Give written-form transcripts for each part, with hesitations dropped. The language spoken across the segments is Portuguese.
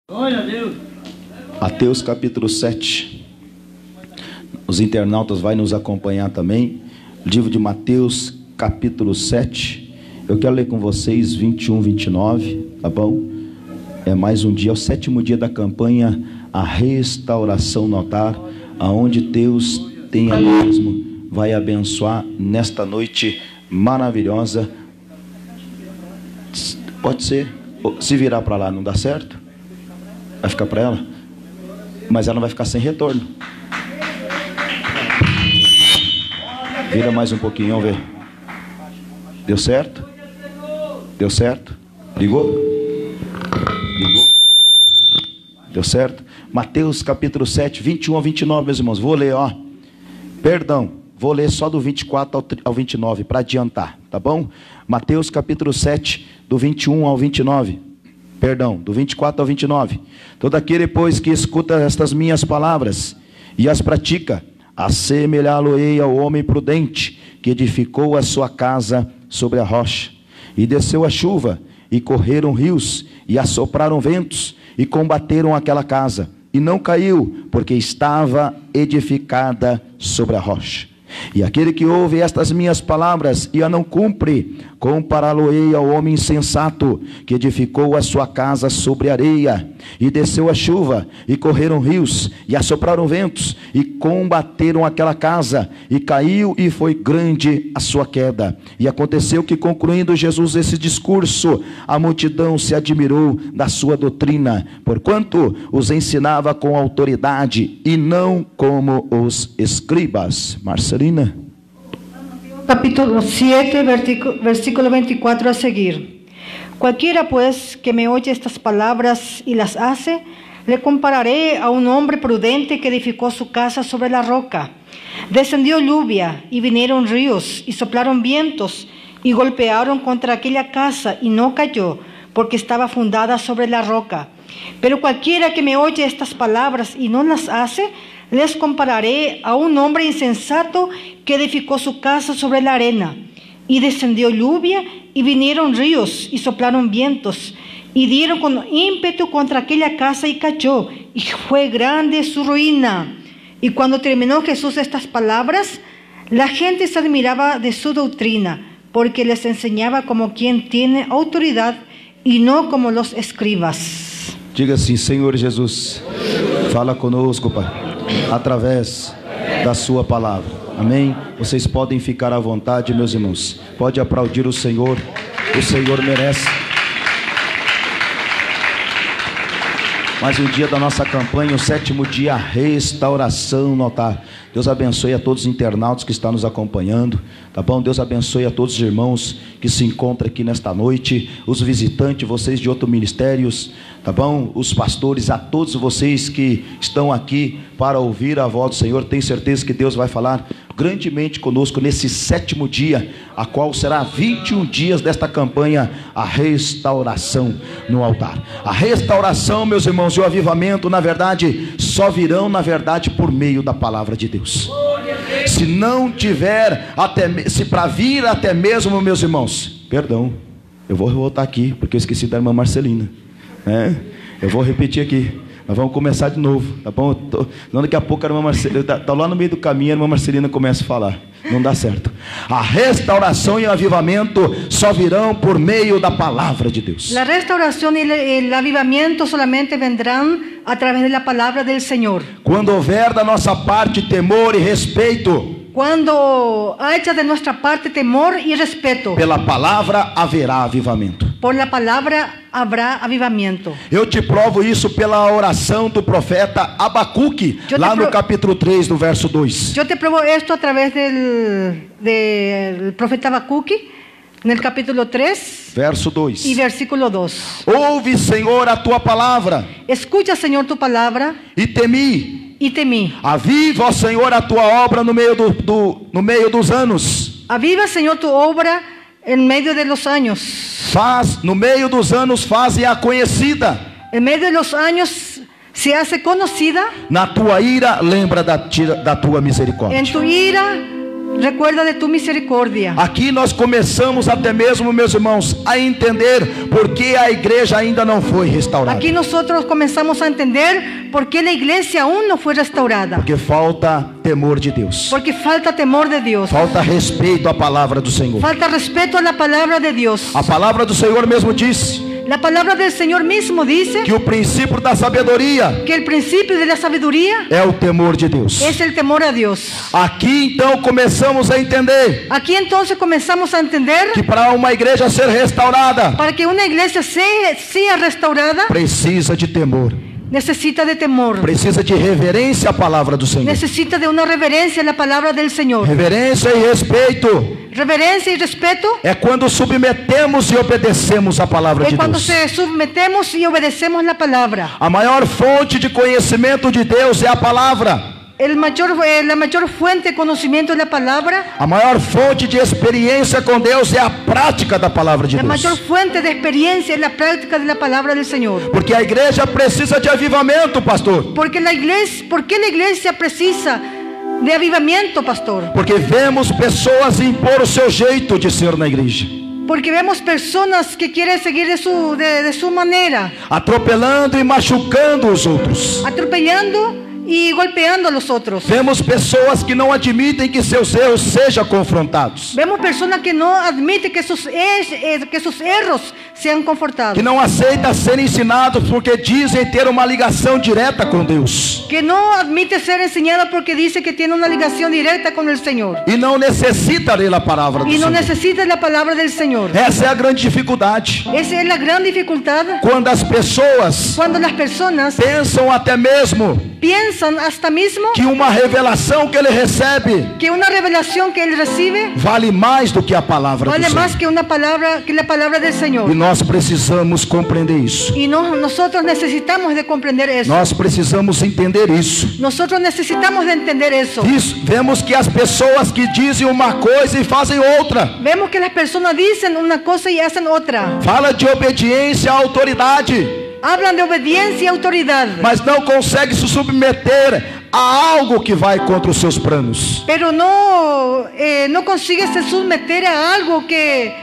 Glória a Deus. Mateus capítulo 7. Os internautas vão nos acompanhar também. Livro de Mateus capítulo 7. Eu quero ler com vocês 21, 29, tá bom? É mais um dia, é o 7º dia da campanha A Restauração no Altar, aonde Deus tem a mesmo, vai abençoar nesta noite maravilhosa. Pode ser, se virar para lá não dá certo? Vai ficar para ela? Mas ela não vai ficar sem retorno. Vira mais um pouquinho, vamos ver. Deu certo? Deu certo? Ligou? Ligou? Deu certo? Mateus capítulo 7, 21 a 29, meus irmãos. Vou ler, ó. Perdão, vou ler só do 24 ao 29, para adiantar, tá bom? Mateus capítulo 7, do 21 ao 29. Perdão, do 24 ao 29. Todo aquele, pois, que escuta estas minhas palavras e as pratica, assemelhá-lo-ei ao homem prudente, que edificou a sua casa sobre a rocha. E desceu a chuva, e correram rios, e assopraram ventos, e combateram aquela casa. E não caiu, porque estava edificada sobre a rocha. E aquele que ouve estas minhas palavras e a não cumpre, compará-lo-ei ao homem insensato, que edificou a sua casa sobre areia. E desceu a chuva, e correram rios, e assopraram ventos, e combateram aquela casa, e caiu, e foi grande a sua queda. E aconteceu que, concluindo Jesus esse discurso, a multidão se admirou da sua doutrina, porquanto os ensinava com autoridade, e não como os escribas. Marcelina. Capítulo 7, versículo 24 a seguir. Cualquiera pues que me oye estas palabras y las hace, le compararé a un hombre prudente que edificó su casa sobre la roca. Descendió lluvia y vinieron ríos y soplaron vientos y golpearon contra aquella casa y no cayó, porque estaba fundada sobre la roca. Pero cualquiera que me oye estas palabras y no las hace, les compararé a un hombre insensato que edificó su casa sobre la arena. Y descendió lluvia, y vinieron ríos, y soplaron vientos, y dieron con ímpetu contra aquella casa, y cayó, y fue grande su ruina. Y cuando terminó Jesús estas palabras, la gente se admiraba de su doctrina, porque les enseñaba como quien tiene autoridad, y no como los escribas. Diga assim: Senhor Jesus, fala conosco, Pai, através da sua palavra. Amém? Vocês podem ficar à vontade, meus irmãos. Pode aplaudir o Senhor merece. Mais um dia da nossa campanha, o 7º dia, restauração no altar. Deus abençoe a todos os internautas que estão nos acompanhando, tá bom? Deus abençoe a todos os irmãos que se encontram aqui nesta noite, os visitantes, vocês de outros ministérios, tá bom? Os pastores, a todos vocês que estão aqui para ouvir a voz do Senhor. Tenho certeza que Deus vai falar grandemente conosco nesse 7º dia, a qual será 21 dias desta campanha, a restauração no altar. A restauração, meus irmãos, e o avivamento, na verdade, só virão, na verdade, por meio da palavra de Deus. Se não tiver, se para vir até mesmo, meus irmãos, perdão, eu vou voltar aqui, porque eu esqueci da irmã Marcelina, né? Eu vou repetir aqui. Nós vamos começar de novo, tá bom? Daqui a pouco a irmã Marcelina está lá no meio do caminho, a irmã Marcelina começa a falar. Não dá certo. A restauração e o avivamento só virão por meio da palavra de Deus. A restauração e o avivamento solamente vendrão através da palavra do Senhor. Quando houver da nossa parte temor e respeito, quando haja de nossa parte temor e respeito, pela palavra haverá avivamento. Por la palavra haverá avivamento. Eu te provo isso pela oração do profeta Abacuque, lá no capítulo 3, do verso 2. Eu te provo isto através do profeta Abacuque, no capítulo 3, verso 2 e versículo 2. Ouve, Senhor, a tua palavra. Escucha, Senhor, tu palavra. E temi. Aviva, ó Senhor, a tua obra no meio dos anos. Aviva, Senhor, tu obra em meio de los anos. No meio dos anos, faze-a conhecida. Em meio de los anos se hace conhecida. Na tua ira, lembra da tua misericórdia. Em tu ira, recuerda de tu misericordia. Aqui nós começamos até mesmo, meus irmãos, a entender por que a igreja ainda não foi restaurada. Aquí nosotros comenzamos a entender por qué la iglesia aún no fue restaurada. Porque falta temor de Deus. Porque falta temor de Dios. Falta respeito à palavra do Senhor. Falta respeto a la palabra de Dios. A palavra do Senhor mesmo disse La palabra del Señor mismo dice que o princípio da sabedoria que el principio de la sabiduría é o temor de Deus. es el temor a Dios. Aqui então começamos a entender Aquí entonces comenzamos a entender que para uma igreja ser restaurada para que una iglesia sea restaurada precisa de temor, necesita de temor, precisa de reverência à palavra do Senhor. necesita de una reverencia a la palabra del Señor. Reverência e respeito Reverencia y respeto é quando submetemos e obedecemos a palavra es de cuando Deus. se sometemos y obedecemos la palabra. A maior fonte de conhecimento de Deus é a palavra. La mayor fuente de conocimiento de la palabra, A maior fonte de experiência com Deus é a prática da palavra de la mayor Deus. fuente de experiencia es la práctica de la palabra del Señor. Porque a igreja precisa de avivamento, pastor. ¿Por qué la iglesia precisa de avivamiento, pastor? Porque vemos pessoas impor o seu jeito de ser na igreja, Porque vemos personas que quieren seguir de su manera, atropelando e machucando os outros. atropellando y golpeando a los otros. Vemos pessoas que não admitem que seus erros sejam confrontados, Vemos personas que no admiten que sus erros sean confortados, que não aceitam ser ensinados porque dizem ter uma ligação direta com Deus que no admite ser enseñada porque dice que tiene una ligación directa con el Señor e não necessita ler a palavra do y no Senhor. necesita la palabra del Señor. Essa é a grande dificuldade. Esa es la gran dificultad Quando as pessoas cuando las personas pensam até mesmo piensan hasta mismo que uma revelação que ele recebe que una revelación que él recibe vale mais do que a palavra do vale Senhor. más que la palabra del Señor. E nós precisamos compreender isso. Y nosotros necesitamos de comprender eso. Nós precisamos entender isso. Nosotros necesitamos de entender eso. Vemos que as pessoas que dizem uma coisa e fazem outra. Vemos que las personas dicen una cosa y hacen otra. Fala de obediência à autoridade, Hablan de obediencia y autoridad, mas não consegue se submeter a algo que vai contra os seus planos. pero no consigue se someter a algo que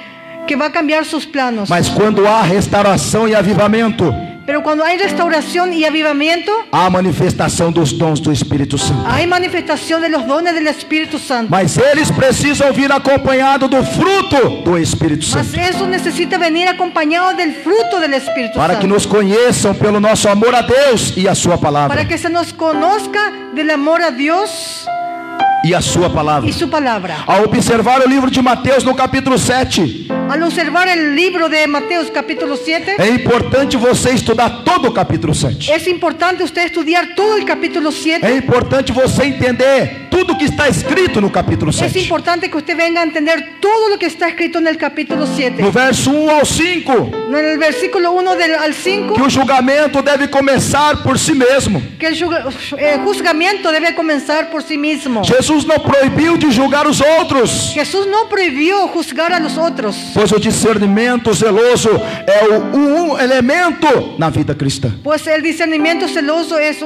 va a cambiar sus planos. Mas quando há restauração e avivamento, Pero cuando hay restauración y avivamiento, há manifestação dos dons do Espírito Santo. hay manifestación de los dones del Espíritu Santo. Mas eles precisam vir acompanhado do fruto do Espírito Mas Santo, eso necesita venir acompañado del fruto del Espíritu para que Santo, nos conheçam pelo nosso amor a Deus e a sua palavra. para que se nos conozca del amor a Dios E a sua palavra. y su palabra. Ao observar o livro de Mateus no capítulo 7, Al observar el libro de Mateo capítulo 7, é importante você estudar todo o capítulo 7. es importante usted estudiar todo el capítulo 7. É importante você entender tudo que está escrito no capítulo Es 7. importante que usted venga a entender todo lo que está escrito en el capítulo 7. No verso 1 ao 5, En el versículo 1 al 5, que o julgamento deve começar por si mesmo. que el juzgamiento debe comenzar por sí mismo. Jesus não proibiu de julgar os outros, Jesús no prohibió juzgar a los otros, pois o discernimento zeloso é um elemento na vida cristã. pues el discernimiento celoso es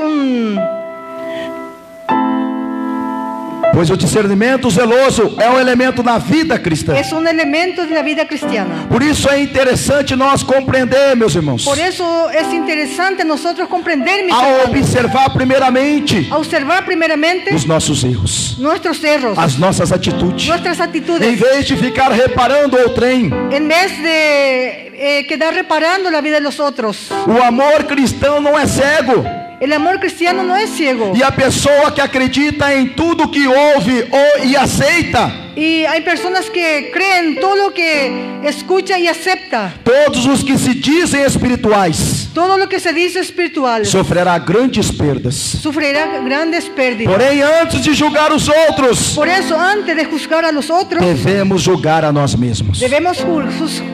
Pois o discernimento zeloso é um elemento na vida cristã. un elemento de la vida cristiana. Por isso é interessante nós compreender, meus irmãos, Por eso es interesante nosotros comprender, mis ao hermanos, observar primeiramente a observar primeramente os nossos erros, nuestros errores, as nossas atitudes, nuestras em actitudes, vez de ficar reparando outrem. en vez de quedar reparando la vida de los otros. O amor cristão não é cego, El amor cristiano no es ciego. e a pessoa que acredita em tudo que ouve e aceita, Y hay personas que creen todo lo que escucha y acepta. todos os que se dizem espirituais, Todo lo que se dice espiritual sofrerá grandes perdas. sufrirá grandes pérdidas. Porém, antes de julgar os outros, Por eso, antes de juzgar a los otros, devemos julgar a nós mesmos. debemos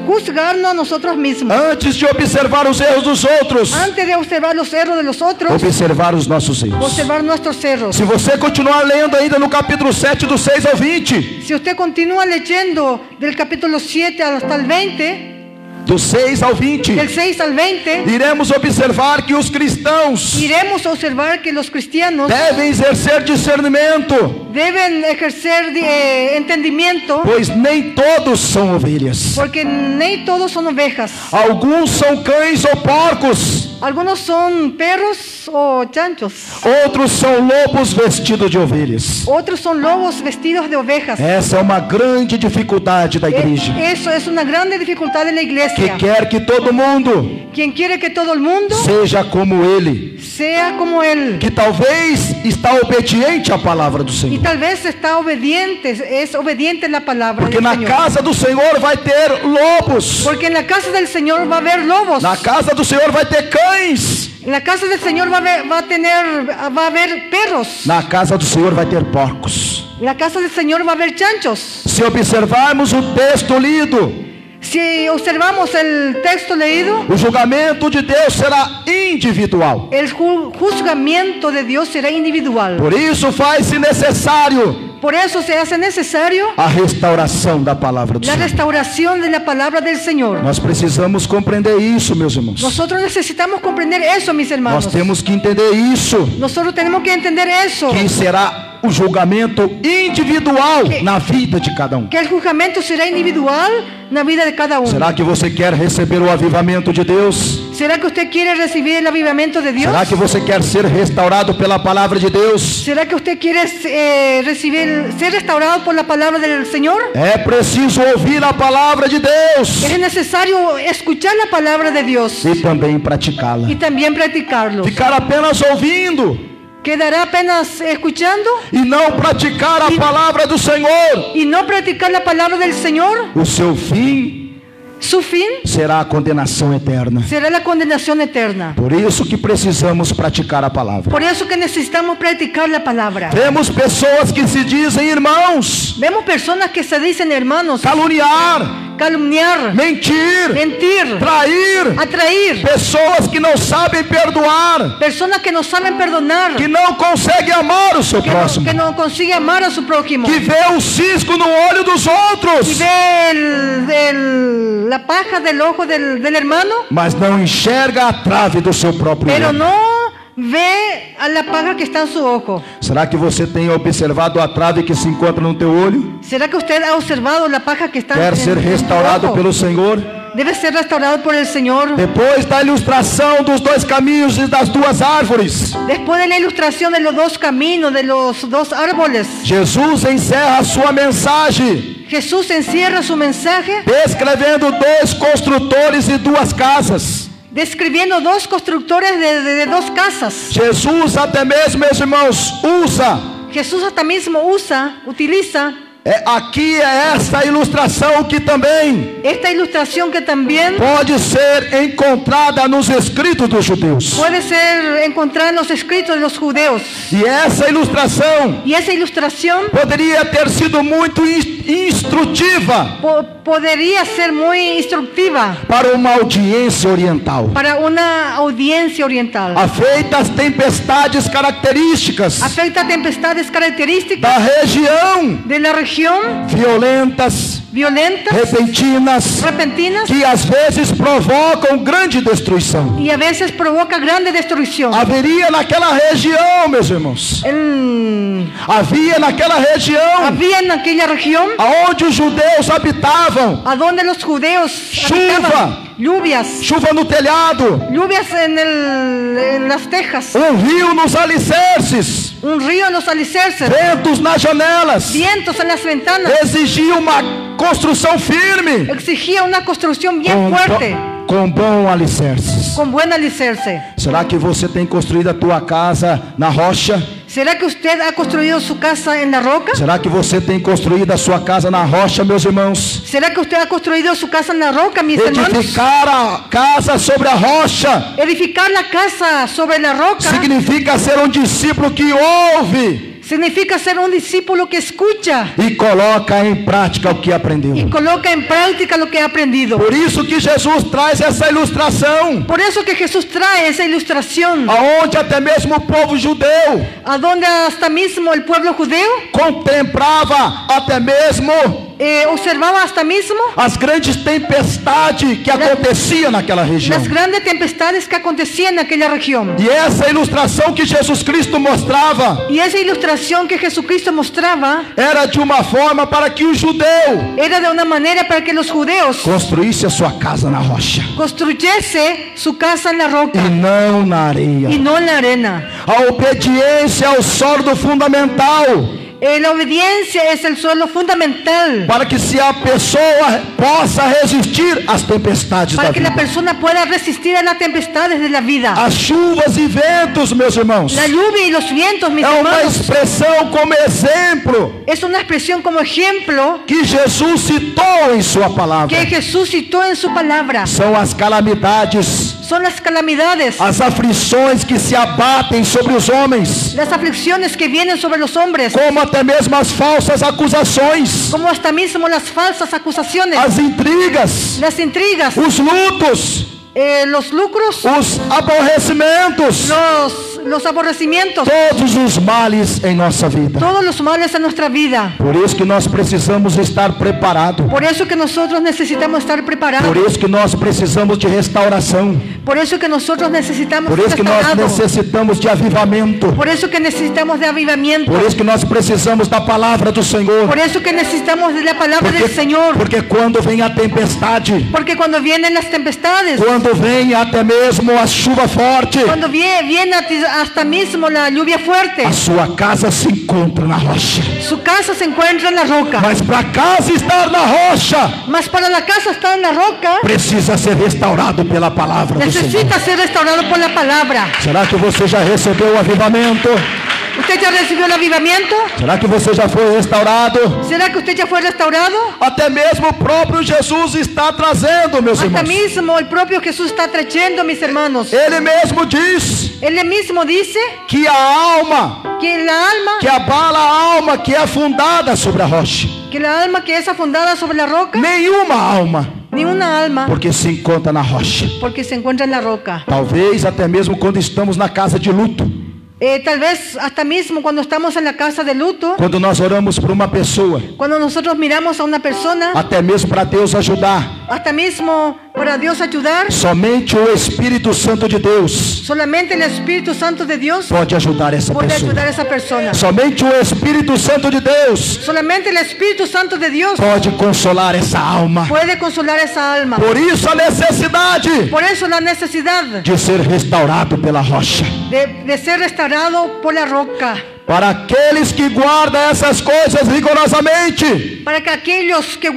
juzgarnos a nosotros mismos. Antes de observar os erros dos outros, Antes de observar los errores de los otros, observar os nossos erros. observar nuestros errores. Se você continuar lendo ainda no capítulo 7, do 6 ao 20, Si usted continúa leyendo del capítulo 7 hasta el 20, do 6 ao 20, del 6 al 20, iremos observar que os cristãos iremos a observar que los cristianos devem exercer discernimento, deben ejercer entendimiento, pois nem todos são ovelhas. porque ni todos son ovejas. Alguns são cães ou porcos, Algunos son perros o chanchos, outros são lobos vestidos de ovelhas. otros son lobos vestidos de ovejas. Essa é uma grande dificuldade da igreja, Eso es una grande dificultad en la que iglesia. quer que todo mundo Quien quiere que todo el mundo seja como ele, sea como él, que talvez está obediente à palavra do y Senhor. tal vez está obediente, es obediente a la palabra Porque del na Señor. casa do Senhor vai ter lobos, Porque en la casa del Señor va a haber lobos. na casa do Senhor vai ter cães, En la casa del Señor va a haber perros. na casa do Senhor vai ter porcos. En la casa del Señor va a haber chanchos. Se observarmos o texto lido, Si observamos el texto leído, o julgamento de Deus será individual. el juzgamiento de Dios será individual. Por isso faz-se necessário Por eso se hace necesario a restauração da palavra do la Senhor. restauración de la palabra del Señor. Nós precisamos compreender isso, meus irmãos. Nosotros necesitamos comprender eso, mis hermanos. Nós temos que entender isso, Nosotros tenemos que entender eso. que será o julgamento individual na vida de cada um. Que el juzgamiento será individual en la vida de cada uno. Será que você quer receber o avivamento de Deus? ¿Será que usted quiere recibir el avivamiento de Dios? Será que você quer ser restaurado pela palavra de Deus? ¿Será que usted quiere ser restaurado por la palabra del Señor? É preciso ouvir a palavra de Deus Es necesario escuchar la palabra de Dios e também praticá-la. y también practicarlo. Ficar apenas ouvindo ¿Quedará apenas escuchando e não praticar a palavra do Senhor, y no practicar la palabra del Señor? o seu fim Su fin será a condenação eterna. será la condenación eterna. Por isso que precisamos praticar a palavra. Por eso que necesitamos practicar la palabra. Temos pessoas que se dizem irmãos, Vemos personas que se dicen hermanos, caluniar, calumniar, mentir, mentir, trair, atraer, pessoas que não sabem perdoar, personas que no saben perdonar, que não conseguem amar o seu próximo, que no consigue amar a su prójimo, que vê o cisco no olho dos y outros, ve la paja del ojo del hermano, mas não enxerga a trave do seu próprio pero olho. no ve a la paja que está en su ojo. Será que você tem observado a trave que se encontra no teu olho? ¿Será que usted ha observado la paja que está Quer en ser su restaurado ojo? pelo Senhor? Debe ser restaurado por el Señor. Depois da ilustração dos dois caminhos e das duas árvores, Después de la ilustración de los dos caminos, de los dos árboles, Jesus encerra a sua mensagem Jesús encierra su mensaje descrevendo dois construtores e duas casas. describiendo dos constructores de dos casas. Jesus até mesmo, meus irmãos, usa. Jesús hasta mismo utiliza Aqui é essa ilustração que também esta ilustración que también pode ser encontrada nos escritos dos judeus. puede ser encontrada en los escritos de los judeos. E essa ilustração Y esa ilustración poderia ter sido muito instrutiva podría ser muy instructiva para uma audiência oriental. para una audiencia oriental. Afeita as tempestades características Afecta a tempestades características da região, de la región, violentas, violentas, repentinas, repentinas, que às vezes provocam grande destruição. y a veces provoca grande destrucción. Haveria naquela região, meus irmãos, havia naquela região Había en aquella región aonde os judeus habitavam, a donde los judeos habitaban, chuva no telhado, lluvias en las tejas, rio nos alicerces, un río en los alicerces, ventos nas janelas. vientos en las ventanas. Exigia uma construção firme, Exigía una construcción bien fuerte, com bom alicerces. con buen alicerce. Será que você tem construído a tua casa na rocha? ¿Será que usted ha construido su casa en la roca? Será que você tem construído a sua casa na rocha, meus irmãos? ¿Será que usted ha construido su casa en la roca, mis hermanos? Edificar a casa sobre a rocha Edificar la casa sobre la roca significa ser um discípulo que ouve significa ser un discípulo que escucha e coloca em prática o que aprendeu. y coloca en práctica lo que ha aprendido. Por isso que Jesus traz essa ilustração, Por eso que Jesús trae esa ilustración, aonde até mesmo o povo judeu a donde hasta mismo el pueblo judeo contemplava até mesmo observaba hasta mismo as grandes tempestades que aconteciam naquela região. las grandes tempestades que acontecían en aquella región. E essa ilustração que Jesus Cristo mostrava Y esa ilustración que Jesucristo mostraba era de uma forma para que o judeu era de una manera para que los judeos construísse a sua casa na rocha construyese su casa en la roca e não na areia. y no en la arena. A obediência é o sólido fundamental La obediencia es el suelo fundamental para que se a pessoa possa resistir às tempestades da para que la vida. persona pueda resistir a las tempestades de la vida. As chuvas e ventos, meus irmãos, La lluvia y los vientos, mis é uma hermanos, expressão como exemplo es una expresión como ejemplo que Jesus citou em sua palavra. que Jesús citó en su palabra. São as calamidades, Son las calamidades, as aflições que se abatem sobre os homens, las aflicciones que vienen sobre los hombres, como até mesmo as falsas acusações, como hasta mismo las falsas acusaciones, as intrigas, las intrigas, os lutos, los lucros, os aborrecimentos, los aborrecimientos, todos os males em nossa vida. todos los males en nuestra vida. Por isso que nós precisamos estar preparados. Por eso que nosotros necesitamos estar Por preparados. isso que nós precisamos de restauração. Por eso que nosotros necesitamos Por isso que nós restaurado. necessitamos de avivamento. Por eso que necesitamos de avivamiento. Por isso que nós precisamos da palavra do Senhor. Por eso que necesitamos de la palabra del Señor. Porque quando vem a tempestade, Porque cuando vienen las tempestades, quando vem até mesmo a chuva forte, cuando viene hasta mismo la lluvia fuerte, a sua casa se encontra na rocha. su casa se encuentra en la roca. Mas para a casa estar na rocha, Mas para la casa estar en la roca, precisa ser restaurado pela palavra do Senhor. necesita ser restaurado por la palabra. Será que você já recebeu o avivamento? ¿Usted ya recibió el avivamiento? Será que você já foi restaurado? ¿Será que usted ya fue restaurado? Até mesmo o próprio Jesus está trazendo, meus Hasta irmãos. mismo el propio Jesús está trayendo, mis hermanos. Ele mesmo diz Él mismo dice que a alma, que la alma, que abala a alma que é fundada sobre a rocha, que la alma que es afundada sobre la roca, nenhuma alma, ni una alma, porque se encontra na rocha. porque se encuentra en la roca. Talvez até mesmo quando estamos na casa de luto, Tal vez hasta mismo cuando estamos en la casa de luto, quando nós oramos por uma pessoa, cuando nosotros miramos a una persona, até mesmo para Deus ajudar, hasta mismo para Dios ayudar, somente o Espírito Santo de Deus solamente el Espíritu Santo de Dios pode ajudar essa puede pessoa. ayudar a esa persona. Somente o Espírito Santo de Deus Solamente el Espíritu Santo de Dios pode consolar essa alma. puede consolar esa alma. Por isso a necessidade Por eso la necesidad de ser restaurado pela rocha. de ser restaurado por la roca. Para aqueles que guardam essas coisas rigorosamente, Para que aquellos que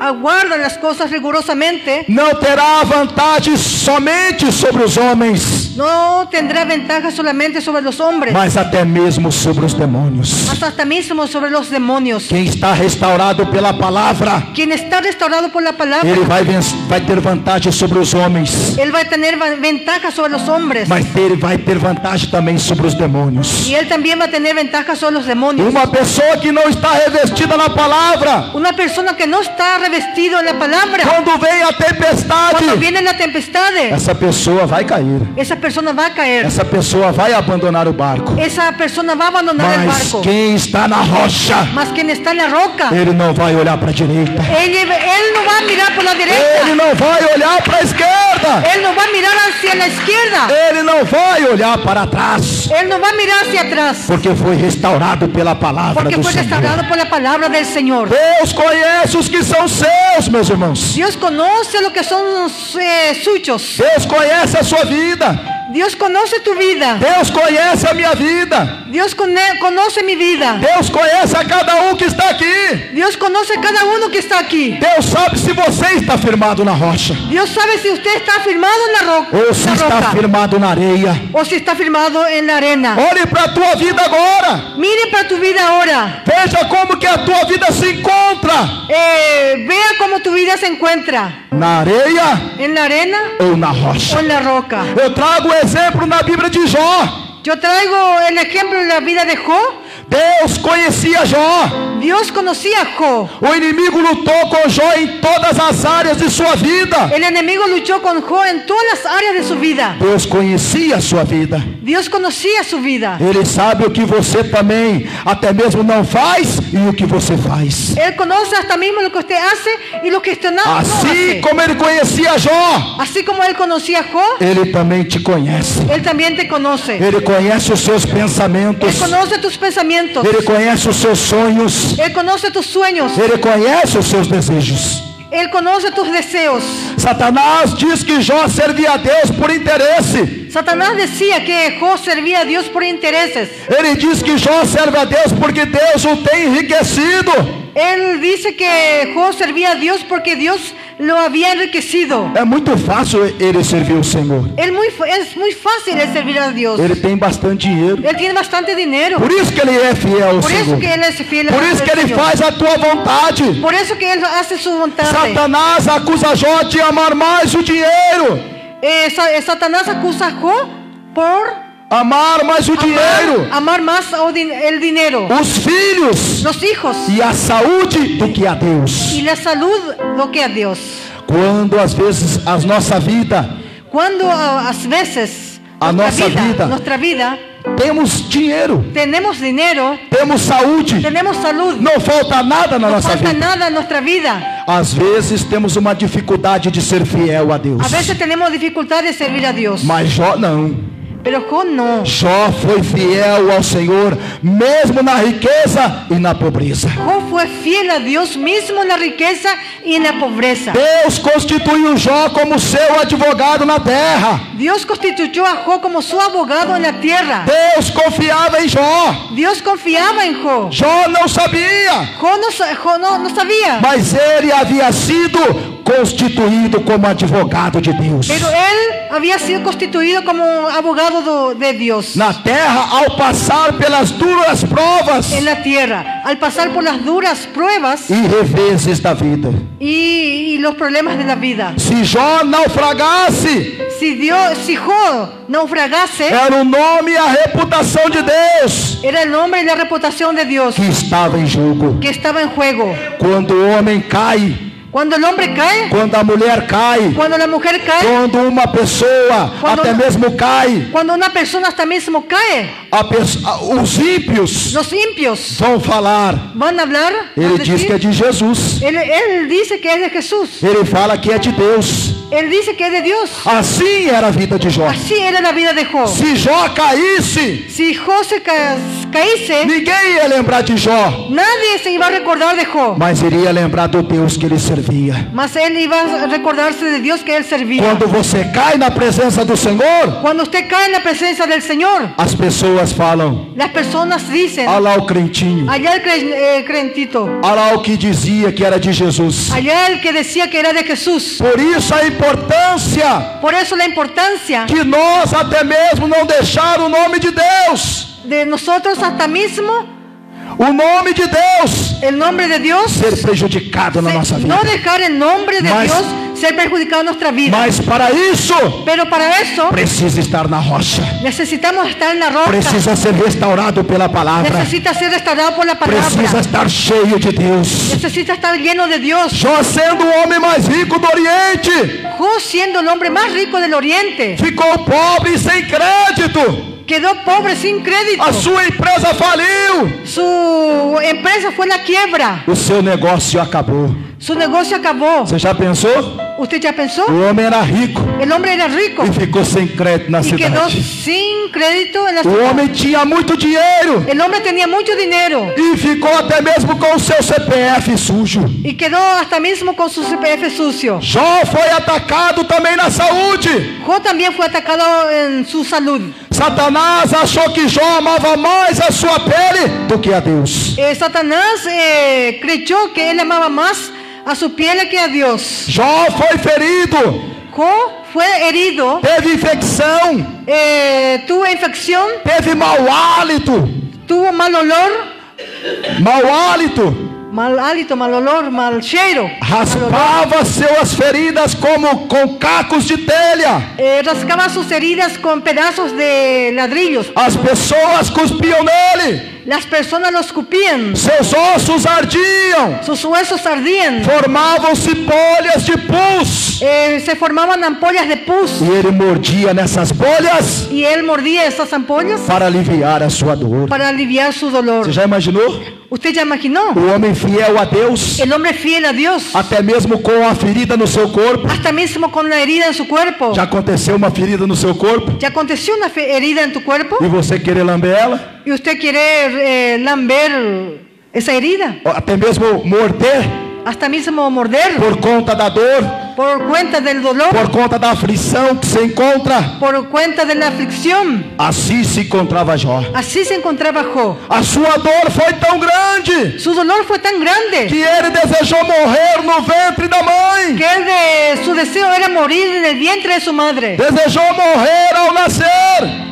aguardan las cosas rigurosamente, não terá vantagem somente sobre os homens, no tendrá ventaja solamente sobre los hombres, mas até mesmo sobre os demônios. mas hasta mismo sobre los demonios. Quem está restaurado pela palavra, Quien está restaurado por la palabra, ele vai ter vantagem sobre os homens, él va a tener ventaja sobre los hombres, mas ele vai ter vantagem também sobre os demônios. y él también va a tener ventaja sobre los demonios. Uma pessoa que não está revestida na palavra, Una persona que no está revestido en la palabra, quando vem a tempestade, cuando viene la tempestad, essa pessoa vai cair. esa persona va a caer, Essa pessoa vai abandonar o barco. esa persona va a abandonar el Mas barco. quem está na rocha, Mas quien está en la roca, ele não vai olhar para a direita. él no va a mirar por la Ele derecha, não vai olhar para a esquerda. él no va a mirar hacia la izquierda, Ele não vai olhar para trás. él no va a mirar hacia atrás, Porque foi restaurado pela palavra porque do fue Senhor. restaurado por la palabra del Señor. Deus conhece os que são seus, meus irmãos. Dios conoce lo que son suyos. Deus conhece a sua vida. Dios conoce tu vida. Deus conhece a minha vida. Dios conoce mi vida. Deus conhece a cada um que está aqui. Dios conoce cada uno que está aquí. Deus sabe se você está firmado na rocha, Dios sabe si usted está firmado en la roca, ou se está firmado na areia. o si está firmado en la arena. Olhe para a tua vida agora. Mire para tu vida ahora. Veja como que a tua vida se encontra. Vea cómo tu vida se encuentra. Na areia ¿En la arena ou na o rocha. en la roca? Eu trago o exemplo na Bíblia de Jó. Yo traigo el ejemplo de la vida de Job. Deus conhecia Jó. Dios conocía a Job. O inimigo lutou com Jó em todas as áreas de sua vida. El enemigo luchó con Job en todas las áreas de su vida. Deus conhecia a sua vida. Dios conocía su vida. Ele sabe o que você também até mesmo não faz e o que você faz. Él conoce hasta mismo lo que usted hace y lo que usted no Assim hace. como ele conhecia Jó, Así como Él conocía a Job, ele também te conhece. Él también te conoce. Ele conhece os seus pensamentos. Él conoce tus pensamientos. Ele conhece os seus sonhos. Él conoce tus sueños. Ele conhece os seus desejos. Él conoce tus deseos. Satanás diz que Jó servia a Deus por interesse. Satanás decía que Job servía a Dios por intereses. Ele diz que Jó serve a Deus porque Deus o tem enriquecido. Él dice que Job servía a Dios porque Dios lo había enriquecido. É muito fácil ele servir o Senhor. Es muy fácil el servir a Dios. Ele tem bastante dinheiro. Él tiene bastante dinero. Por isso que ele é fiel ao Por eso Senhor. que Él es fiel Por isso que al ele Señor. faz a tua vontade. Por eso que Él hace su voluntad. Satanás acusa Jó de amar mais o dinheiro. Satanás acusa a Job por Amar mais o dinheiro, amar más el dinero, os filhos los hijos e a saúde do que a Deus. y la salud lo que a Dios. Quando às vezes a nossa vida Cuando a veces A nossa vida. nuestra vida temos dinheiro, tenemos dinero, temos saúde, tenemos salud, não falta nada na no nossa falta vida. nada en nuestra vida. Às vezes temos uma dificuldade de ser fiel a Deus. A veces tenemos dificultad de servir a Dios, Mas Jó não. pero Job no. Jó foi fiel ao Senhor, mesmo na riqueza e na pobreza. Job fue fiel a Dios mismo en la riqueza y en la pobreza. Deus constituiu Jó como seu advogado na terra. Dios constituyó a Job como su abogado en la tierra. Deus confiava em Jó. Dios confiaba en Job. Jó não sabia, Job no sabía, mas ele havia sido constituído como advogado de Deus. pero él había sido constituido como abogado de Dios Na terra, ao passar pelas duras provas en la tierra, al pasar por las duras pruebas e reveses da vida. y los problemas de la vida. Se Jó naufragasse, Si Job naufragase, era o nome e a reputação de Deus era el nombre y la reputación de Dios que estava em jogo. que estaba en juego. Quando o homem cai, Cuando el hombre cae, quando a mulher cai, cuando la mujer cae, quando uma pessoa Quando até uma- mesmo cai, cuando una persona hasta mismo cae, os ímpios los impios vão falar. van a hablar. van a Ele diz decir, que é de Jesus. él dice que es de Jesús. Ele fala que é de Deus. Él dice que es de Dios. Assim era a vida de Jó. Así era la vida de Job. Se Jó caísse, Si Job se caíse, ninguém ia lembrar de Jó, nadie se iba a recordar de Job, mas iria lembrar do Deus que ele servia. mas él iba a recordarse de Dios que él servía. Quando você cai na presença do Senhor, Cuando usted cae en la presencia del Señor, as pessoas falam: las personas dicen, olha lá o crentinho, allá el crentito, olha lá o que dizia que era de Jesus. allá el que decía que era de Jesús. Por isso a importância Por eso la importancia que nós até mesmo não deixar o nome de Deus, de nosotros hasta mismo, o nome de Deus, el nombre de Dios, ser prejudicado na nossa vida. no dejar el nombre de Mas- Dios ser perjudicado en nuestra vida. Mas para isso, Pero para eso precisa estar na rocha. necesitamos estar en la roca. Precisa ser restaurado pela palavra. Necesita ser restaurado por la Precisa palabra. estar cheio de Deus. Necesita estar lleno de Dios. Jó, sendo o homem mais rico do Oriente, Job, siendo el hombre más rico del oriente, ficou pobre e sem crédito. quedó pobre sin crédito. A sua empresa faliu. Su empresa fue a la quiebra. O seu negócio acabou. Su negocio acabó. Você já pensou? ¿Usted ya pensó? O homem era rico El hombre era rico e ficou sem crédito na y quedó cidade. sin crédito en la O ciudad. homem tinha muito dinheiro El hombre tenía mucho dinero e ficou até mesmo com o seu CPF sujo. y quedó hasta mismo con su CPF sucio. Jó foi atacado também na saúde. Job también fue atacado en su salud. Satanás achou que Jó amava mais a sua pele do que a Deus. Satanás creyó que él amaba más a su piel que a Dios. Jó foi ferido, Job fue herido, teve infecção, tuvo infección, teve mau hálito, tuvo mal olor, mal hálito, mal olor, mal cheiro. raspava suas feridas como com cacos de telha. Rascaba sus heridas con pedazos de ladrillos. As pessoas cuspiam nele, Las personas lo escupían, seus ossos ardiam, sus huesos ardían, formavam-se bolhas de pus. se formaban ampollas de pus E ele mordia nessas bolhas y él mordía esas ampollas para aliviar a sua dor. para aliviar su dolor. Você já imaginou? ¿Usted ya imaginó? O homem fiel a Deus, El hombre fiel a Dios, até mesmo com a ferida no seu corpo. hasta mismo con la herida en su cuerpo. Já aconteceu uma ferida no seu corpo? ¿Ya aconteció una herida en tu cuerpo? E você querer lamber ela? ¿Y usted quiere lamber esa herida? Ou até mesmo morder Hasta mismo morder por conta da dor, por cuenta del dolor, por conta da aflição que se encontra? por cuenta de la aflicción. Assim se encontrava Jó. Así se encontraba Job. A sua dor foi tão grande Su dolor fue tan grande que ele desejou morrer no ventre da mãe. que su deseo era morir en el vientre de su madre. Desejou morrer ao nascer.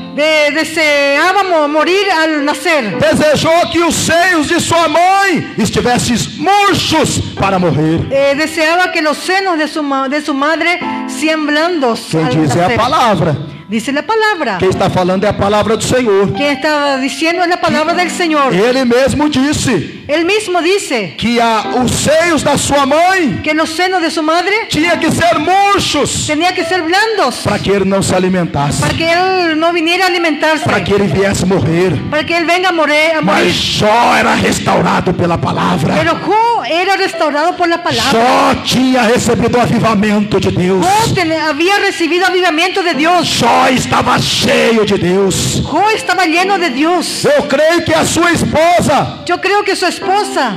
Deseaba morir al nacer. Desejou que os seios de sua mãe estivessem murchos para morrer. Deseaba que los senos de su madre sean blandos Quem al diz é a nacer. palavra. Dice la palabra. Quem está falando é a palavra do Senhor. Quien está diciendo es la palabra del Señor. Ele mesmo disse Él mismo dice que os seios da sua mãe que los senos de su madre tinha que ser murchos tenían que ser blandos para que ele não se alimentasse, para que él no viniera a alimentarse, para que ele viesse morrer. para que él venga a morir. Mas Jó era restaurado pela palavra. Pero Job era restaurado por la palabra. Jó tinha recebido o avivamento de Deus. Job había recibido avivamiento de Dios. Jó estava cheio de Deus. Job estaba lleno de Dios. Eu creio que a sua esposa Yo creo que su esposa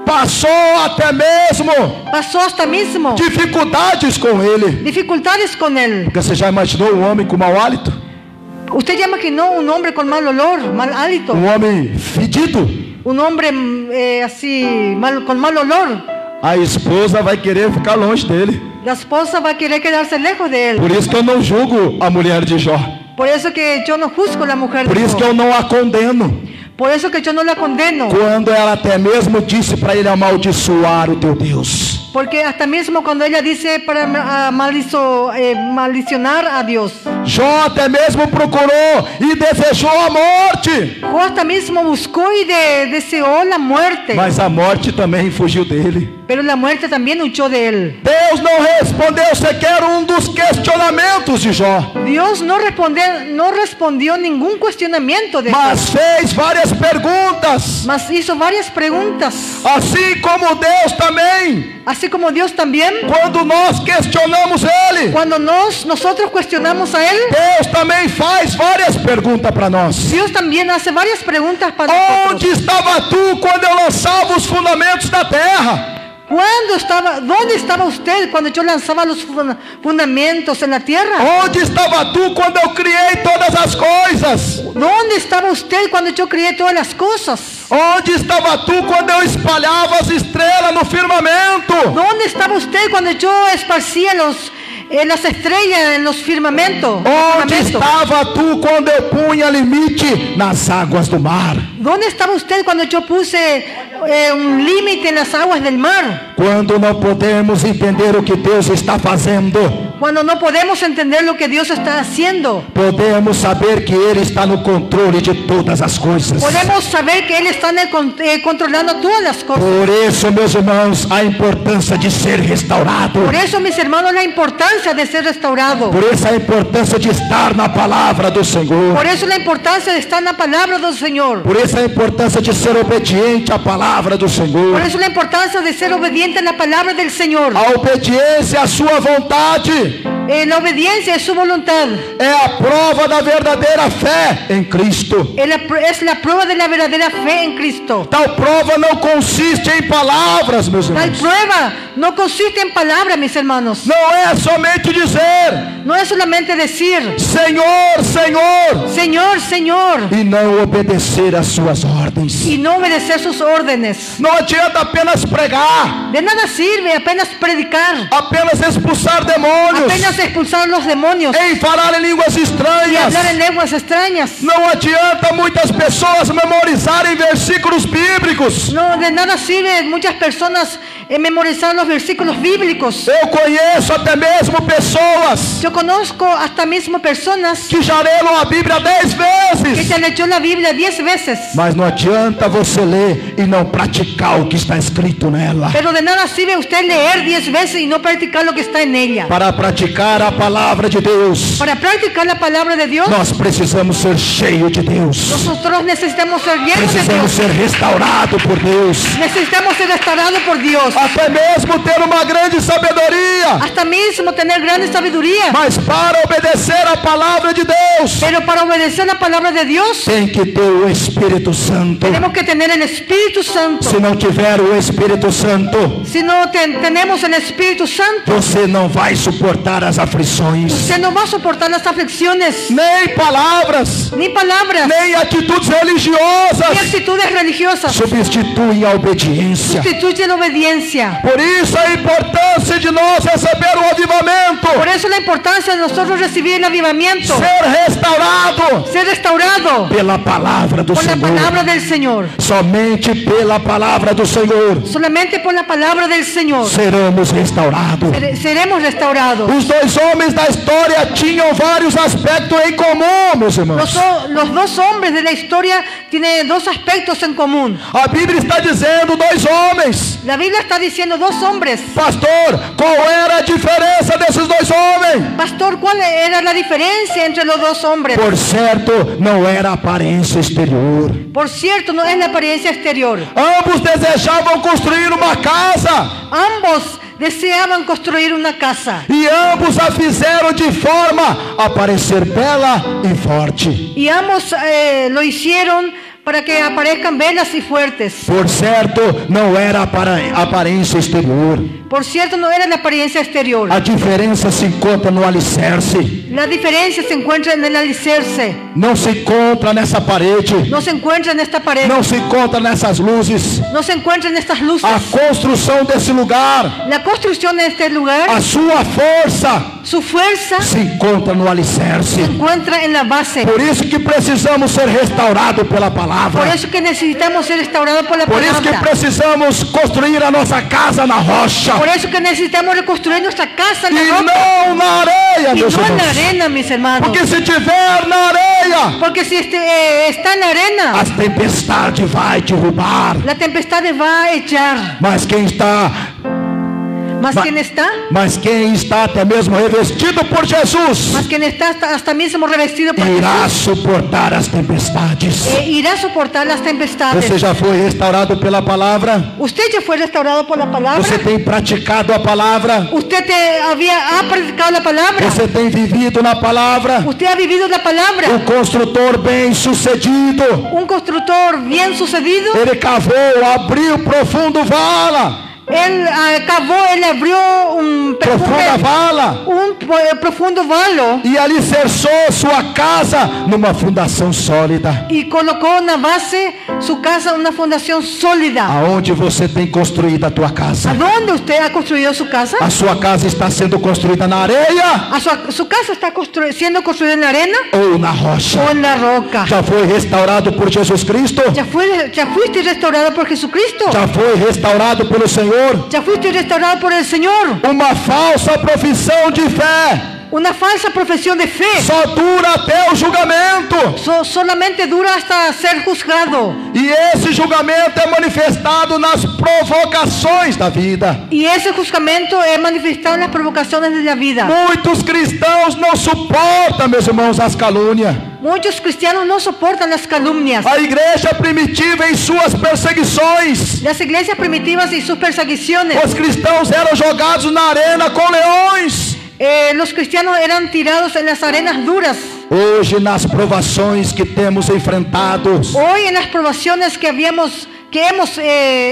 passou até mesmo pasó hasta mismo dificuldades com ele. dificultades con él. Porque você já imaginou um homem com mau hálito? ¿Usted ya imaginó un hombre con mal olor, mal hálito? Um homem fedido? Un hombre así, con mal olor. A esposa vai querer ficar longe dele. La esposa va a querer quedarse lejos de él. Por isso que eu não julgo a mulher de Jó. Por eso que yo no juzgo a la mujer Por de isso que eu Job. não a condeno. Por eso que yo no la condeno. Quando ela até mesmo disse para ele amaldiçoar o teu Deus. Porque hasta mismo cuando ella dice para maldicionar a Dios. Jó até mesmo procurou e desejou a morte. Job hasta mismo buscó y deseó la muerte. Mas a morte também fugiu dele. Pero la muerte también huyó de él. Deus não respondeu sequer um dos questionamentos de Jó. Dios no respondió ningún cuestionamiento de Mas fez várias perguntas. mas hizo varias preguntas. Assim como Deus também. Así como Dios también, Quando nós questionamos Ele, cuando nosotros cuestionamos a Él, Deus também faz várias perguntas para nós. Dios también hace varias preguntas para Onde nosotros. estava tu quando eu lançava os fundamentos da terra? ¿Dónde estaba usted cuando yo lanzaba los fundamentos en la tierra? Onde estava tu quando eu criei todas as coisas? ¿Dónde estaba usted cuando yo creé todas las cosas? Onde estava tu quando eu espalhava as estrelas no firmamento? ¿Dónde estaba usted cuando yo esparcía las estrellas en los firmamentos? Onde estava tu quando eu punha limite nas águas do mar? ¿Dónde estaba usted cuando yo puse un límite en las aguas del mar? Quando não podemos entender o que Deus está fazendo, Cuando no podemos entender lo que Dios está haciendo, podemos saber que Ele está no controle de todas as coisas. podemos saber que Él está controlando todas las cosas. Por isso, meus irmãos, a importância de ser restaurado. Por eso, mis hermanos, la importancia de ser restaurado. Por isso a importância de estar na palavra do Senhor. Por eso la importancia de estar en la palabra del Señor. Por isso a importância de ser obediente à palavra do Senhor. Por eso la importancia de ser obediente a la palabra del Señor. A obediência à sua vontade La obediencia es su voluntad. é a prova da verdadeira fé em Cristo. Es la prueba de la verdadera fe en Cristo. Tal prova não consiste em palavras, meus Tal irmãos. prueba no consiste en palabras, mis hermanos. Não é somente dizer No es solamente decir, Senhor, Senhor, Señor, Señor, e não obedecer às suas ordens. y no obedecer sus órdenes. Não adianta apenas pregar, De nada sirve apenas predicar, apenas expulsar demônios, apenas expulsar los demonios em falar em línguas y estranhas. hablar en lenguas extrañas. Não adianta muitas pessoas memorizarem versículos bíblicos. No, de nada sirve muchas personas memorizar los versículos bíblicos. Eu conheço até mesmo pessoas Yo conozco hasta mismo personas que já leram a Bíblia 10 que vezes. se leyó la Biblia 10 veces. Mas não adianta você ler e não praticar o que está escrito nela. Pero de nada sirve usted leer 10 veces y no practicar lo que está en ella. Para praticar a palavra de Deus, Para practicar la palabra de Dios, nós precisamos ser cheios de Deus. nosotros necesitamos ser llenos de Precisamos Dios. ser restaurados por Deus. Necesitamos ser restaurados por Dios. Até mesmo ter uma grande sabedoria. Hasta mismo tener grande sabiduría. Mas para obedecer a palavra de Deus, Pero para obedecer la palabra de Dios, tem que ter o Espírito Santo. tenemos que tener el Espíritu Santo. Se não tiver o Espírito Santo, Si no tenemos el Espíritu Santo, você não vai suportar as aflições, usted no va a soportar las aflicciones, nem palavras, ni palabras, nem atitudes ni religiosas actitudes religiosas. substituem a obediência. Sustituye la obediencia. Por isso a importância de nós receber o avivamento, Por eso la importancia de nosotros recibir el avivamiento, ser restaurado ser restaurado pela palavra do por la Senhor. palabra del Señor. Somente pela palavra do Senhor Solamente por la palabra del Señor seremos restaurados. seremos restaurados. Os dois homens da história tinham vários aspectos em comum, meus irmãos. Los dos hombres de la historia tienen dos aspectos en común. A Bíblia está dizendo dois homens. La Biblia está diciendo dos hombres. Pastor, qual era a diferença desses dois homens? Pastor, ¿cuál era la diferencia entre los dos hombres? Por certo, não era a aparência exterior. Por cierto, no es la apariencia exterior. Ambos desejavam construir uma casa Ambos deseaban construir una casa e ambos a fizeram de forma a parecer bela e forte. y ambos lo hicieron para que aparezcan belas y fuertes. Por certo, não era a aparência exterior. Por cierto, no era la apariencia exterior. A diferença se encontra no alicerce. La diferencia se encuentra en el alicerce. Não se encontra nessa parede. No se encuentra en esta pared. Não se encontra nessas luzes. No se encuentra en estas luces. A construção desse lugar, La construcción de este lugar, a sua força su fuerza se encontra no alicerce. se encuentra en la base. Por isso que precisamos ser restaurados pela Por palavra. eso que necesitamos ser restaurados por la Por isso que palabra. precisamos construir a nossa casa na rocha Por eso que necesitamos reconstruir nuestra casa en e la roca não na areia, y meus no en la irmãos. arena, mis hermanos. Porque se tiver na areia, Porque si está en la arena, as tempestades vai derrubar. la tempestad va a echar. Mas quem está Mas Ma- quien está, Mas quem está até mesmo revestido por Jesus mas quien está hasta mismo revestido por irá Jesús, suportar as tempestades. irá a soportar las tempestades. Você já foi restaurado pela palavra? Usted ya fue restaurado por la palabra. Você tem praticado a palavra? Usted ha practicado la palabra. Você tem vivido na palavra? Usted ha vivido la palabra. O construtor bem sucedido, Un constructor bien sucedido, ele cavou, abriu profundo vala, él cavó, él abrió un profunda vala, profundo valo e alicerçou sua casa numa fundação sólida. y colocó na base su casa, una fundación sólida. Aonde você tem construído a tua casa? ¿A dónde usted ha construido su casa? A sua casa está sendo construída na areia ¿Su casa está siendo construida en la arena ou na rocha? o en la roca? Já foi restaurado por Jesus Cristo? ¿Ya fuiste restaurado por Jesucristo? Já foi restaurado pelo Senhor? ¿Ya fuiste restaurado por el Señor? Uma falsa profissão de fé Una falsa profesión de fe só dura até o julgamento. solamente dura hasta ser juzgado. E esse julgamento é manifestado nas provocações da vida. Y ese juzgamento es manifestado en las provocaciones de la vida. Muitos cristãos não suportam, meus irmãos, as calúnias. Muchos cristianos no soportan las calumnias. A igreja primitiva em suas perseguições. Las iglesias primitivas y sus persecuciones. Os cristãos eram jogados na arena com leões. Los cristianos eran tirados en las arenas duras. Hoje, nas provações que temos enfrentado, Hoy en las probaciones que hemos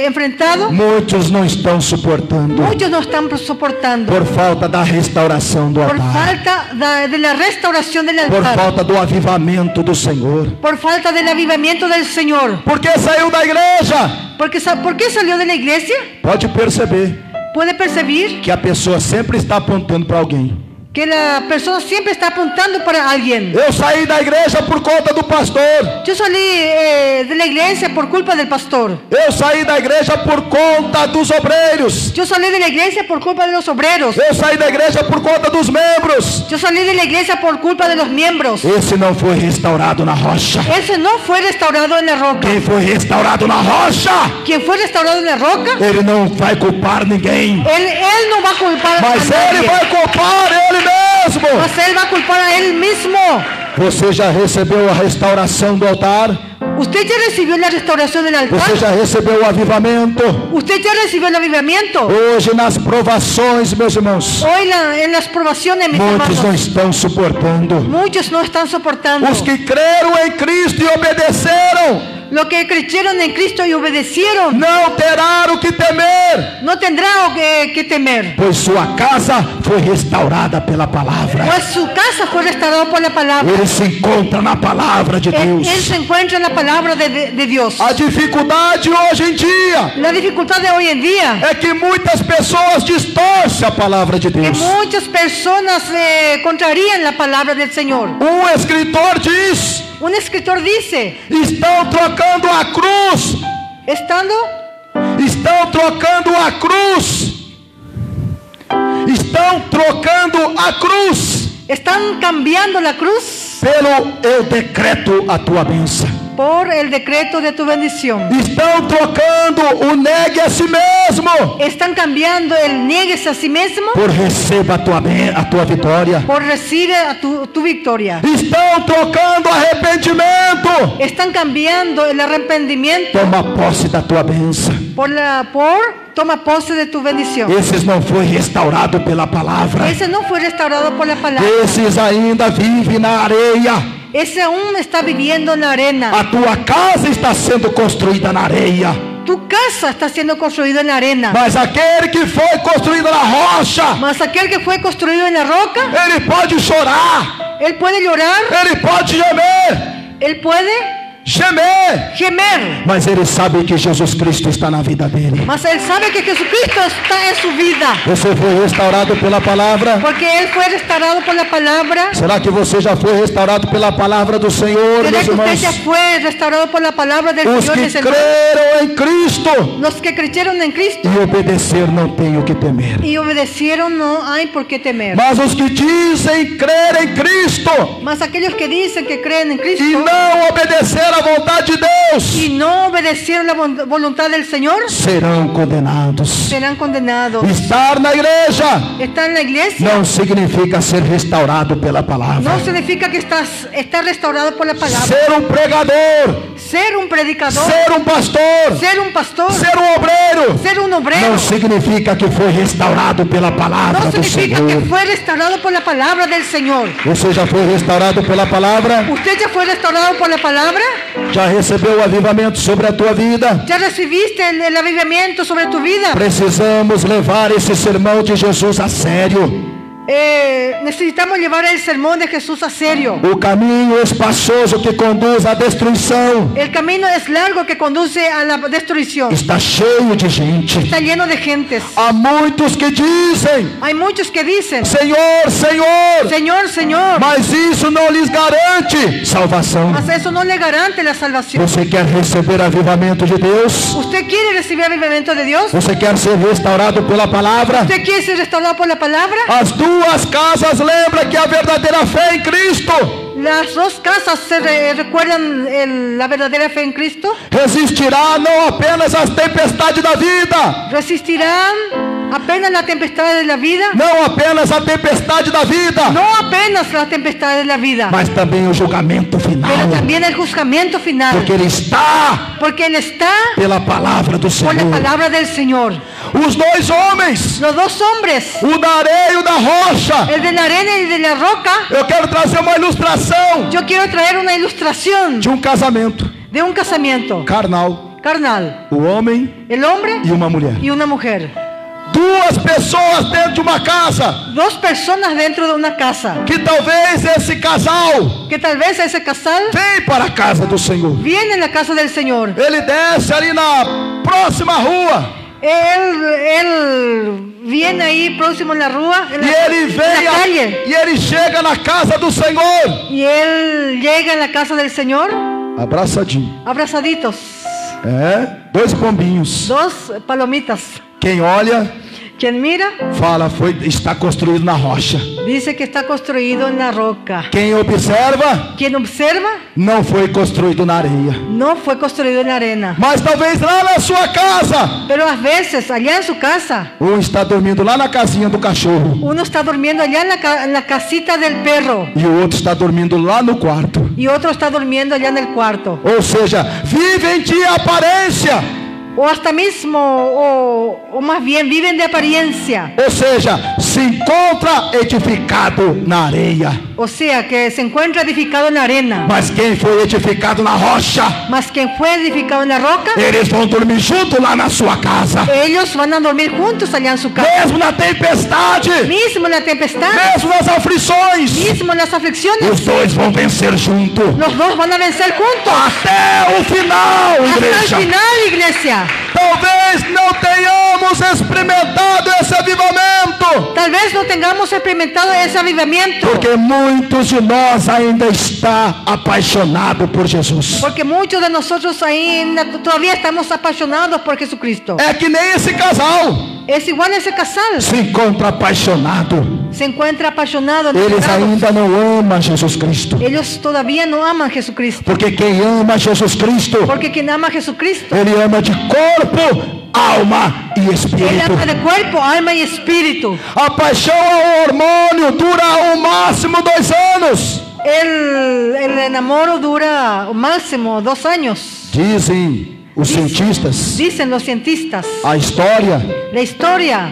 enfrentado, muitos não estão suportando muchos no están soportando por falta da restauração do por altar, falta de la restauración del por altar, falta do avivamento do Senhor. por falta del avivamiento del Señor. Por que saiu da igreja? ¿Por qué salió de la iglesia? Pode perceber Puede percibir que a pessoa sempre está apontando para alguém. que la persona siempre está apuntando para alguien. Eu saí da igreja por conta do pastor. Yo salí de la iglesia por culpa del pastor. Eu saí da igreja por conta dos obreiros. Yo salí de la iglesia por culpa de los obreros. Eu saí da igreja por conta dos membros. Yo salí de la iglesia por culpa de los miembros. Esse não foi restaurado na rocha. Ese no fue restaurado en la roca. Quem foi restaurado na rocha, Quien fue restaurado en la roca, ele não vai culpar ninguém, él no va a culpar mas a ele nadie. vai culpar ele mesmo. Mas él va a culpar a él mismo. Você já recebeu a restauração do altar? Usted ya recibió la restauración del altar. Você já recebeu o avivamento? Usted ya recibió el avivamiento. Hoje nas provações, meus irmãos, Hoy en las provaciones, mis muitos não hermanos, estão suportando. muchos no están soportando. Os que creram em Cristo e obedeceram Los que creyeron en Cristo y obedecieron não terão o que temer, no tendrán que temer, pois sua casa foi restaurada pela palavra. pues su casa fue restaurada por la palabra. Ele se encontra na palavra de Él Deus. se encuentra en la palabra de Dios. A dificuldade hoje em dia La dificultad de hoy en día é que muitas pessoas distorcem a palavra de que Deus. muchas personas contrarían la palabra del Señor. Escritor diz: Un escritor dice, estão trocando a cruz, estão trocando a cruz, estão trocando a cruz están cambiando la cruz pelo eu decreto a tua bênção. por el decreto de tu bendición. Estão trocando o negue a si mesmo Están cambiando el niegues a sí mismo por receba a tua vitória. por recibir a tu victoria. Estão trocando arrependimento. Están cambiando el arrepentimiento Toma posse da tua bênção. por toma posse de tu bendición. Esses não foi restaurado pela palavra. Ese no fue restaurado por la palabra. Esses ainda vivem na areia. Ese aún está viviendo en la arena. A tua casa está sendo construída na areia. Tu casa está siendo construida en la arena. Mas aquele que foi construído na rocha, Mas aquel que fue construido en la roca, ele pode chorar, él puede llorar, ele pode gemer, él puede gemer. mas ele sabe que Jesus Cristo está na vida dele. Mas él sabe que Jesucristo está en su vida. Você foi restaurado pela palavra? Porque él fue restaurado por la palabra. Será que você já foi restaurado pela palavra do Senhor, ¿Será meus que usted irmãos? ya fue restaurado por la palabra del Os Señor? que mis hermanos? creram em Cristo Los que creyeron en Cristo e obedeceram não têm o que temer. y obedecieron, no hay por qué temer. Mas os que dizem crer em Cristo Mas aquellos que dicen que creen en Cristo e não obedeceram à vontade de Deus y no obedecieron la voluntad del Señor, serão condenados. serán condenados. Estar na igreja Estar en la iglesia não significa ser restaurado pela palavra. no significa que está restaurado por la palabra. Ser um pregador, Ser un predicador, ser um pastor, ser un pastor, ser um obreiro, ser un obrero, não significa que foi restaurado pela palavra no do significa Senhor. que fue restaurado por la palabra del Señor. Você já foi restaurado pela palavra? ¿Usted ya fue restaurado por la palabra? Já recebeu o avivamento sobre a tua vida? ¿Ya recibiste el avivamiento sobre tu vida? Precisamos levar esse sermão de Jesus a sério. Necesitamos llevar el sermón de Jesús a serio. O caminho espaçoso que conduz à destruição El camino es largo que conduce a la destrucción. está cheio de gente. Está lleno de gentes. Há muitos que dizem: Hay muchos que dicen, Senhor, Senhor, Señor, Señor, mas isso não lhes garante salvação. mas eso no le garante la salvación. Você quer receber avivamento de Deus? ¿Usted quiere recibir avivamiento de Dios? Você quer ser restaurado pela palavra? ¿Usted quiere ser restaurado por la palabra? As duas casas lembram que a verdadeira fé em Cristo Las dos casas recuerdan la verdadera fe en Cristo. resistirá não apenas às tempestades da vida, Resistirán apenas la tempestad de la vida. não apenas a tempestade da vida, No apenas la tempestad de la vida, mas também o julgamento final, pero también el juzgamiento final. porque Ele está Porque Él está pela palavra do por la Senhor. palabra del Señor. Os dois homens, Los dos hombres, o da areia e o da rocha, el de la arena y de la roca. eu quero trazer uma ilustração Yo quiero traer una ilustración de um casamento de un casamiento carnal, carnal. o homem El hombre e uma mulher. y una mujer. Duas pessoas dentro de uma casa, Dos personas dentro de una casa. que talvez esse casal Que tal vez ese casal vem para a casa do Senhor. viene en la casa del Señor. Ele desce ali na próxima rua Él viene ahí próximo en la rúa, en e ele en vem la calle. e ele chega na casa do Senhor. Y él llega en la casa del Señor Abraçadinho. abrazaditos. É, 2 pombinhos. 2 palomitas. Quem olha, Quien mira, fala, está construído na rocha. dice que está construido en la roca. Quem observa, Quien observa, não foi construído na areia. no fue construido en la arena. Mas talvez lá na sua casa, Pero a veces, allá en su casa, um está dormindo lá na casinha do cachorro, uno está durmiendo allá en la casita del perro. e o outro está dormindo lá no quarto. Y otro está durmiendo allá en el cuarto. Ou seja, vivem de aparência. O hasta mismo, o más bien viven de apariencia. Ou seja, se encontra edificado na areia. O sea, que se encuentra edificado en la arena. Mas quem foi edificado na rocha, Mas quien fue edificado en la roca, eles vão dormir junto lá na sua casa. ellos van a dormir juntos allá en su casa. Mesmo na tempestade, Mismo en la tempestad, mesmo nas aflições, mismo en las aflicciones, os dois vão vencer junto. los dos van a vencer juntos. Até o final, Hasta igreja. el final, iglesia. Talvez não tenhamos experimentado esse avivamento, Tal vez no tengamos experimentado ese avivamiento. porque muitos de nós ainda está apaixonado por Jesus. Porque muchos de nosotros ahí todavía estamos apasionados por Jesucristo. É que nem esse casal Es igual ese casal. se encontra apaixonado. Se encuentra apasionado. Eles enamorados. ainda não amam Jesus Cristo, Ellos todavía no aman a Jesucristo. porque quem ama Jesus Cristo, Porque quien ama a Jesucristo, ele ama de corpo, alma e él espírito. ama de cuerpo, alma y espíritu. A paixão é um hormônio, dura o máximo 2 anos. El enamoro dura máximo 2 años. Dizem os cientistas, Dicen los cientistas. a história. La historia.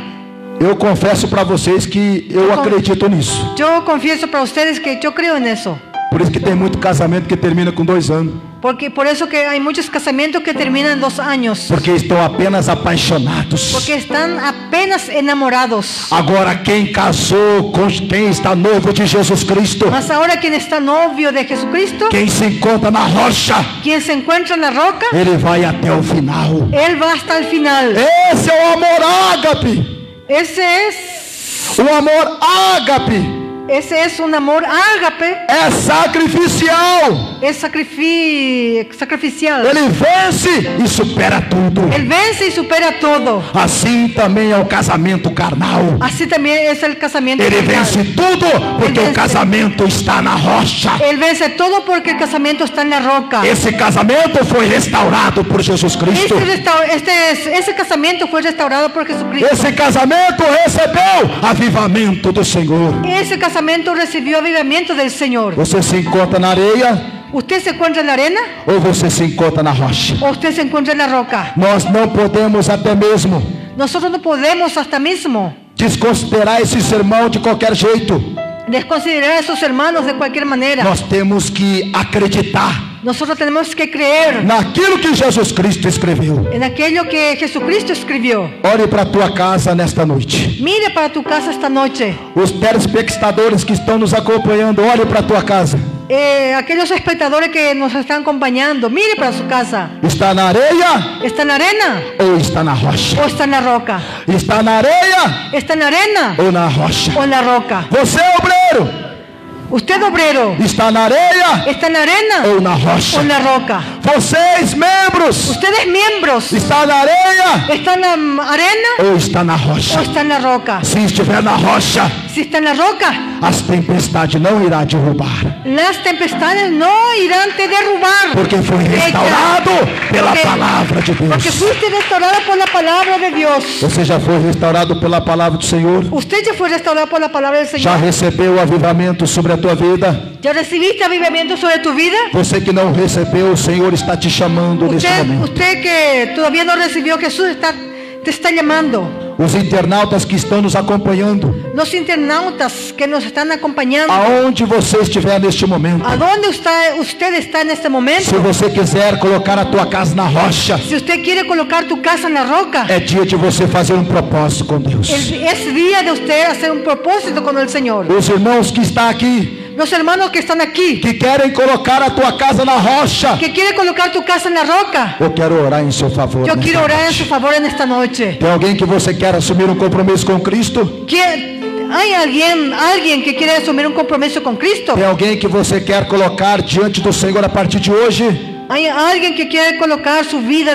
Eu confesso para vocês que eu acredito nisso. Yo confieso para ustedes que yo creo en eso. Por isso que tem muito casamento que termina com 2 anos. Porque por eso que hay muchos casamientos que terminan en 2 años. Porque estão apenas apaixonados. Porque están apenas enamorados. Agora quem casou, com quem está noivo de Jesus Cristo, Mas ahora quien está novio de Jesucristo, quem se encontra na rocha, quien se encuentra en la roca, ele vai até o final. él va hasta el final. Esse é o amor ágape. Ese es O amor ágape Ese es un amor ágape, é sacrificial. es sacrificial. Ele vence e supera tudo. Él vence y supera todo. Assim também é o casamento carnal. Así también es el casamiento Ele carnal. vence tudo porque o casamento está na rocha. Él vence todo porque el casamiento está en la roca. Esse casamento foi restaurado por Jesus Cristo. Ese casamiento fue restaurado por Jesucristo. Esse casamento recebeu avivamento do Senhor. Ese casamento recibió avivamiento del Señor. Você se encontra na areia ¿Usted se encuentra en la arena ou você se encontra na rocha? o usted se encuentra en la roca? Nós não podemos até mesmo Nosotros no podemos hasta mismo desconsiderar esse sermão de qualquer jeito. desconsiderar a sus hermanos de cualquier manera. Nós temos que acreditar Nosotros tenemos que creer naquilo que Jesus Cristo escreveu. en aquello que Jesucristo escribió. Olhe para a tua casa nesta noite. Mire para tu casa esta noche. Os telespectadores que estão nos acompanhando, olhe para a tua casa. Aquellos espectadores que nos están acompañando, mire para su casa. Está na areia ¿Está en la arena ou está na rocha? o está en la roca? Está na areia ¿Está en la arena ou na rocha? o en la roca? Você é obreiro, ¿Usted obrero está na areia está en la arena ou na o rocha? en la roca? Vocês membros, ¿Ustedes miembros está na areia están en la arena ou está na o rocha? está en la roca? Se estiver na rocha, Si está en la roca, as tempestades não irá derrubar, las tempestades no irán te derrubar. porque foi restaurado pela Porque- palavra de Porque Deus. fuiste restaurado por la palabra de Dios. Você já foi restaurado pela palavra do Senhor? Usted ya fue restaurado por la palabra del Já Señor. recebeu o avivamento sobre a tua vida? ¿Ya recibiste avivamiento sobre tu vida? Você que não recebeu, o Senhor está te chamando neste momento. Usted que todavía no recibió, Jesús te está llamando. Os internautas que estão nos acompanhando, Los internautas que nos están acompañando. aonde você estiver neste momento, ¿A dónde usted está en este momento? se você quiser colocar a tua casa na rocha, Si usted quiere colocar tu casa en la roca, é dia de você fazer um propósito com Deus. es día de usted hacer un propósito con el Señor. Os irmãos que estão aqui, Los hermanos que están aquí, que querem colocar a tua casa na rocha, que quiere colocar tu casa en la roca, eu quero orar em seu favor. yo nesta quiero orar en noite. su favor en esta noche. Tem alguém que você quer assumir um compromisso com Cristo? ¿Hay alguien que quiere asumir un compromiso con Cristo? Tem alguém que você quer colocar diante do Senhor a partir de hoje? Hay alguien que quiere colocar su vida